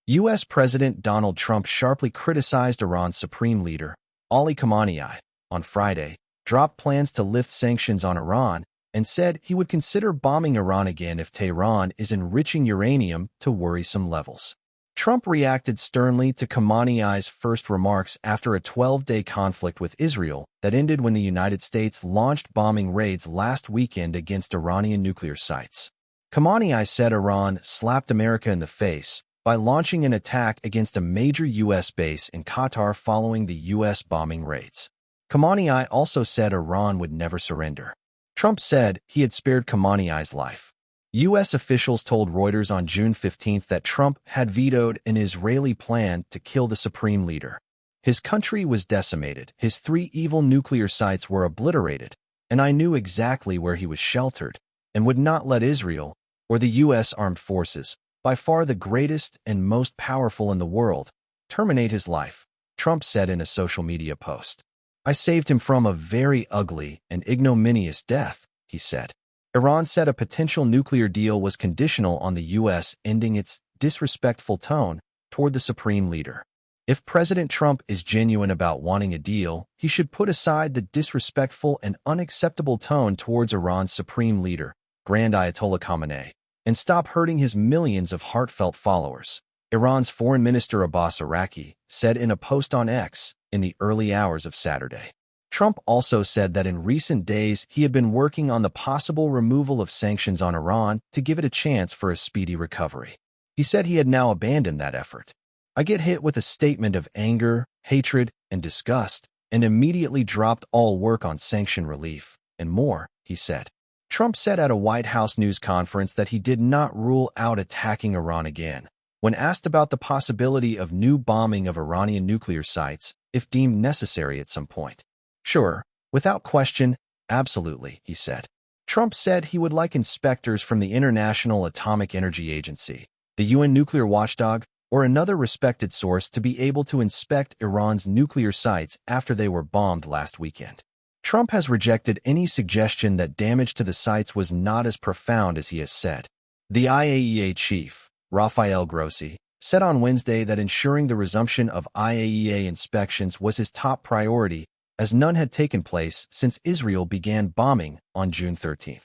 U.S. President Donald Trump sharply criticized Iran's supreme leader, Ali Khamenei, on Friday, dropped plans to lift sanctions on Iran, and said he would consider bombing Iran again if Tehran is enriching uranium to worrisome levels. Trump reacted sternly to Khamenei's first remarks after a 12-day conflict with Israel that ended when the United States launched bombing raids last weekend against Iranian nuclear sites. Khamenei said Iran slapped America in the face by launching an attack against a major U.S. base in Qatar following the U.S. bombing raids. Khamenei also said Iran would never surrender. Trump said he had spared Khamenei's life. U.S. officials told Reuters on June 15 that Trump had vetoed an Israeli plan to kill the supreme leader. His country was decimated, his 3 evil nuclear sites were obliterated, and I knew exactly where he was sheltered, and would not let Israel, or the U.S. armed forces, by far the greatest and most powerful in the world, terminate his life, Trump said in a social media post. I saved him from a very ugly and ignominious death, he said. Iran said a potential nuclear deal was conditional on the U.S. ending its disrespectful tone toward the supreme leader. If President Trump is genuine about wanting a deal, he should put aside the disrespectful and unacceptable tone towards Iran's supreme leader, Grand Ayatollah Khamenei, and stop hurting his millions of heartfelt followers, Iran's Foreign Minister Abbas Araqi said in a post on X in the early hours of Saturday. Trump also said that in recent days he had been working on the possible removal of sanctions on Iran to give it a chance for a speedy recovery. He said he had now abandoned that effort. I get hit with a statement of anger, hatred, and disgust, and immediately dropped all work on sanction relief, and more, he said. Trump said at a White House news conference that he did not rule out attacking Iran again. When asked about the possibility of new bombing of Iranian nuclear sites, if deemed necessary at some point. Sure, without question, absolutely, he said. Trump said he would like inspectors from the International Atomic Energy Agency, the UN nuclear watchdog, or another respected source to be able to inspect Iran's nuclear sites after they were bombed last weekend. Trump has rejected any suggestion that damage to the sites was not as profound as he has said. The IAEA chief, Rafael Grossi, said on Wednesday that ensuring the resumption of IAEA inspections was his top priority, as none had taken place since Israel began bombing on June 13.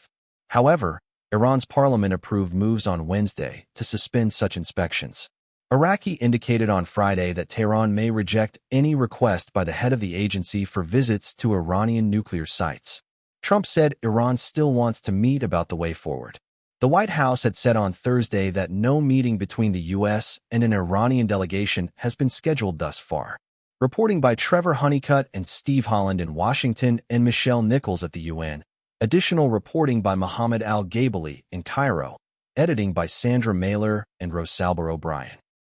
However, Iran's parliament approved moves on Wednesday to suspend such inspections. Araqi indicated on Friday that Tehran may reject any request by the head of the agency for visits to Iranian nuclear sites. Trump said Iran still wants to meet about the way forward. The White House had said on Thursday that no meeting between the U.S. and an Iranian delegation has been scheduled thus far. Reporting by Trevor Honeycutt and Steve Holland in Washington and Michelle Nichols at the UN. Additional reporting by Mohammed Al-Gabali in Cairo. Editing by Sandra Mailer and Rosalba O'Brien.